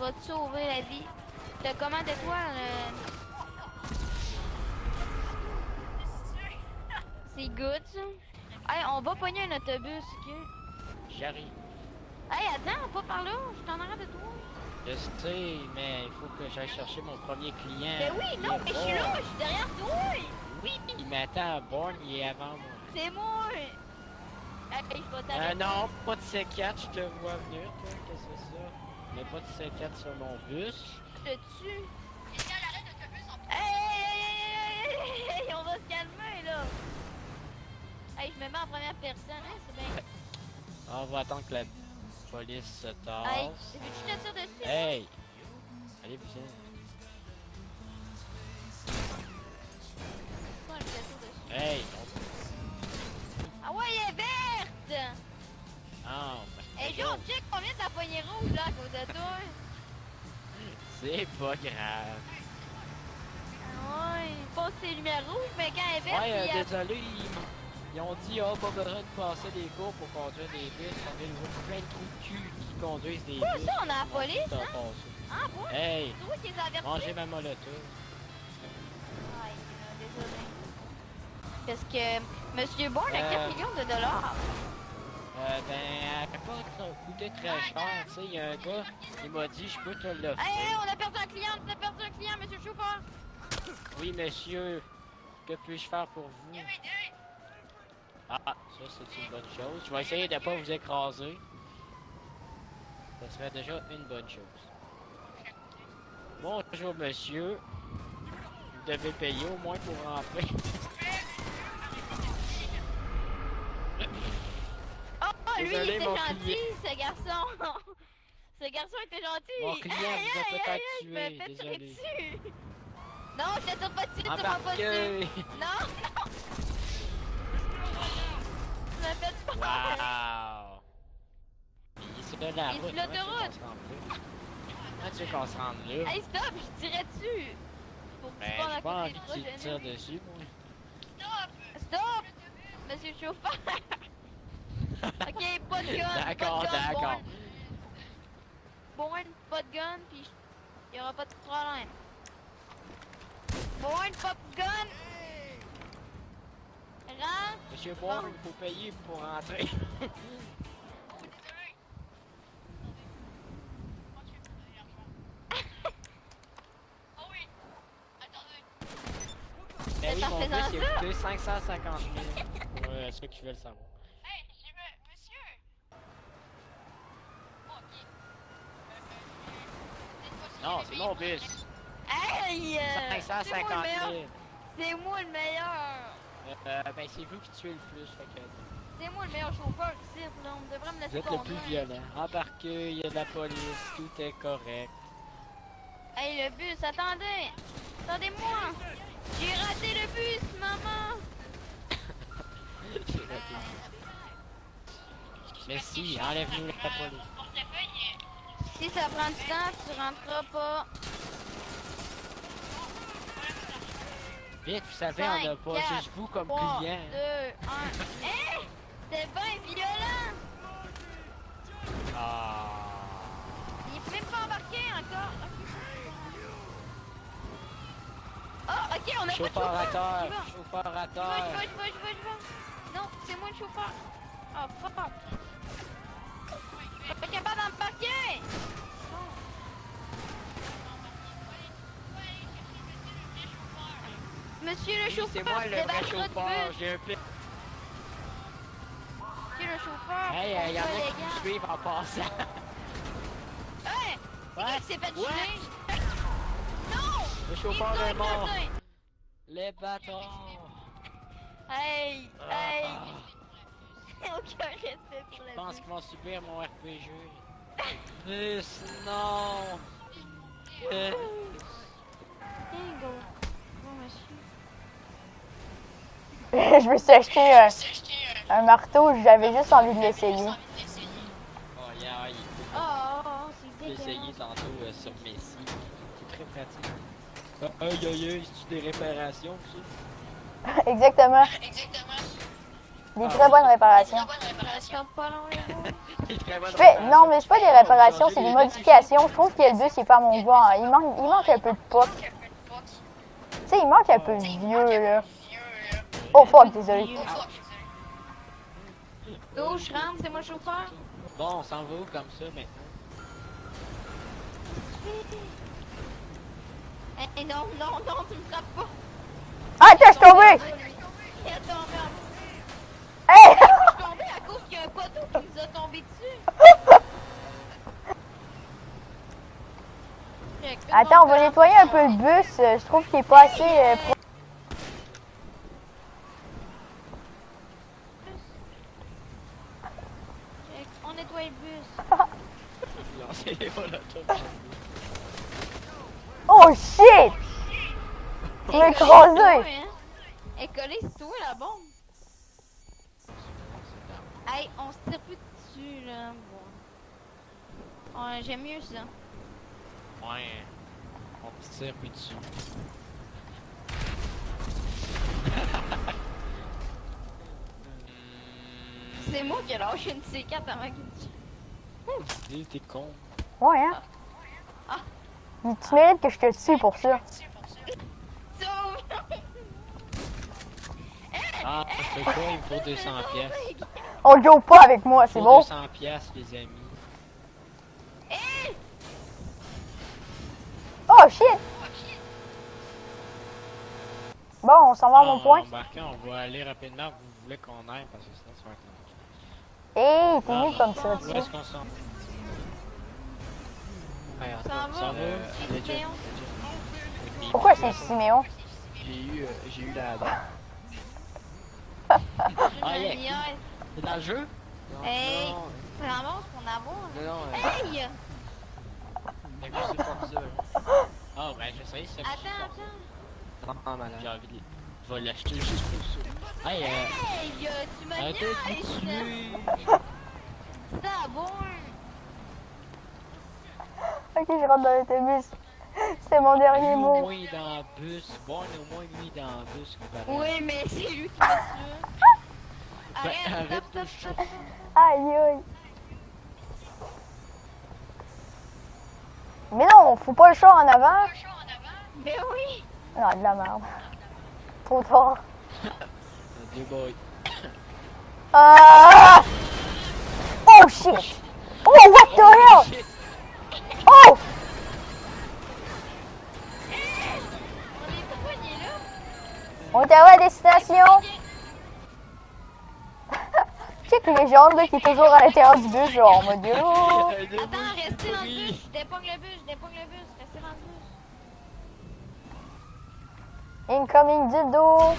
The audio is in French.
va te sauver la vie. T'as comment d'étoiles? C'est good, ça. Hey, on va pogner un autobus, ok? J'arrive. Hey, attends, pas par là, je suis en arrière de toi. Je sais, mais il faut que j'aille chercher mon premier client. Ben oui, non, mais je suis là, je suis derrière toi. Oui, mais attends, Born, il est avant moi. C'est moi. Hey, je vais t'arrêter. Non, pas de C4, je te vois venir, toi, qu'est-ce que c'est ça? Mais pas de C4 sur mon bus. Je te tue. Hey, on va se calmer, là. Hey, je me mets en première personne, hein, c'est bien. On va attendre que la police se tasse. Hey, veux-tu te tire dessus? Hey! Allez, viens. Quoi, je te tire dessus? Hey! Ah ouais, elle est verte! Ah, ben, Hey, Joe, check combien t'as poignée rouge, là, à cause de toi? c'est pas grave. Ah ouais, il passe ses lumières rouges, mais quand elle est verte, Ouais, il y a... désolé, ils ont dit, oh, pas besoin de passer des cours pour conduire des bus. On a plein de trous de cul qui conduisent des Quoi, bus. ça, on a la police, T'as hein? passé. Ah bon? Hey! C'est toi qui les as avertis? Mangez ma molotov. Ouais, désolé. Parce que Monsieur Bourne a 4 millions de dollars. Ben, elle n'a pas coûté très cher, tu sais, il y a un gars, il m'a dit, je peux te l'offrir. Hey, on a perdu un client, monsieur le chauffeur. Oui, monsieur, que puis-je faire pour vous? Ah, ça, c'est une bonne chose. Je vais essayer de ne pas vous écraser. Ça serait déjà une bonne chose. Bonjour, monsieur. Vous devez payer au moins pour rentrer. Oh, lui, Désolé, il était mon gentil, client. ce garçon. Ce garçon était gentil. Mon client vous a peut-être tué, je me fais tirer désolé. dessus. Non, je te tire pas dessus, tu m'as pas Embarquez! dessus. Non, non. Tu me fais peur. Wow! Il est sur la Il est route. sur l'autoroute. Comment tu veux qu'on se rende là? Hey, stop, je tirais dessus. Faut que tu Ben, parles j'ai à pas côté envie des qu'il trois te tire genoux. dessus, moi. Stop, monsieur le chauffeur. Ok, pas de gun. D'accord, pas de gun, d'accord. Bourne, pas de gun, puis il y aura pas de problème. Bourne, pas de gun. Rentre. Monsieur Bourne, il faut payer pour rentrer. Ben oui, en mon bus, faisant il a ça? coûté 550 000 pour ceux qui veulent savoir. Non, c'est mon bus. Hey! 550 000. C'est moi le meilleur! Ben c'est vous qui tuez le plus, fait que... C'est moi le meilleur chauffeur ici, là. On devrait me Vous laisser êtes le conduire. plus violent. Embarquez, il y a de la police, tout est correct. Hey, le bus, attendez! Attendez-moi! J'ai raté le bus, maman! J'ai raté le bus. Merci, enlève-nous la police. Si ça prend du temps, tu rentreras pas. Vite, vous savez, on a pas juste vous comme 3, client. 2, 1. Hey! C'est bien violent! Ah. Il est même pas embarqué encore. Oh, ok, on a pas de Chauffeur à chauffeur. terre, J'y vais. chauffeur à Je terre. vais. Non, c'est moi le chauffeur. Oh, fuck. Je suis pas capable d'embarquer. Monsieur le Oui, chauffeur, c'est moi le vrai débarque-toi du chauffeur, bus. j'ai un peu... Monsieur le chauffeur. Hey, il y en a qui élégant. nous suivent en passant. Hey! Ouais. Qui s'est fait Ouais. tuer? Non! Le chauffeur Il est mort. doit être Les bâtards. Hey! Hey! Ah. Aucun respect pour Je la pense vie. qu'ils vont subir mon RPG. Plus, non. Bingo. Bon, monsieur. Je me suis acheté un marteau, j'avais juste envie de l'essayer. Oh, yeah, il Oh, oh, oh, c'est faut essayer dégueulasse. tantôt sur Messi. C'est très pratique. Ah, aïe, aïe, aïe, c'est des réparations, ça? Exactement. Des très bonnes réparations. Ça sera pas long, les gars. Je fais... Non, mais c'est pas des réparations, c'est des modifications. Je trouve que le bus, il est pas à mon goût. Hein. Il manque un peu de pop. Tu sais, il manque un peu de vieux, là. Oh, fuck, désolé. Go, je rentre, c'est moi le chauffeur. Bon, on s'en va où comme ça maintenant? Eh non, non, non, tu me frappes pas. Ah, attends, je suis tombé! Il a tombé Hey! Je suis tombé à cause qu'il y a un poteau qui nous a tombé dessus. Attends, on va nettoyer un peu le bus. Je trouve qu'il est pas assez... On nettoie le bus. Lancez-les pas là, Oh, shit! Tu m'as écrasé! Hein? Elle est collée sur toi, la bombe. Hey, on se tire plus dessus, là. Bon. Ouais, j'aime mieux ça. Ouais. On se tire plus dessus. C'est moi qui ai lâché une C4 avant qu'il me tue. Oh, t'es con. Ouais, hein? Ah. Tu mérites que je te tue pour ça. Sauve! Ah, c'est quoi? Il me faut 200 pièces. On joue pas avec moi, c'est bon? 200 pièces, les amis. Oh, shit! Bon, on s'en va à mon point. Embarquez, on va aller rapidement. Vous voulez qu'on aille parce que sinon ça va être long. Hey, t'es mieux comme ça, tu Où sais. est-ce qu'on s'en va? Ouais, Ça va? ça va? Chez Siméon? Pourquoi c'est Siméon? J'ai eu la... Ah, yeah. Aïe, aïe. C'est dans le jeu? Hey. Non, C'est vraiment ce qu'on a bon. non, non. Hey! Mais je sais pas ça. Ah, ben je sais, c'est Attends, attends. Ah, malade. J'ai envie de... Je vais l'acheter juste pour ça. Hey, Hey, tu m'as arrêtez de niaise! me tuer! C'est bon! Ok, je rentre dans l'autobus. C'est mon dernier Lui, au mot. moins, il est dans le bus. Bon, au moins, lui, il est dans le bus. comparé. Oui, mais c'est lui qui m'a tué. Arrête, arrête stop, de stop, stop. Aïe, aïe. Mais non, faut pas le choix en avant. Mais oui! Non, de la merde. Trop tard. Adieu, boy. Ah! Oh shit! Oh, what the hell? Shit. Oh! On est pourquoi il est là? On est arrivé à destination. Check les légendes là, qui est toujours à l'intérieur du bus, genre en mode yo. Attends, restez dans le bus. Je dépogne le bus, restez dans le bus. Incoming dildo.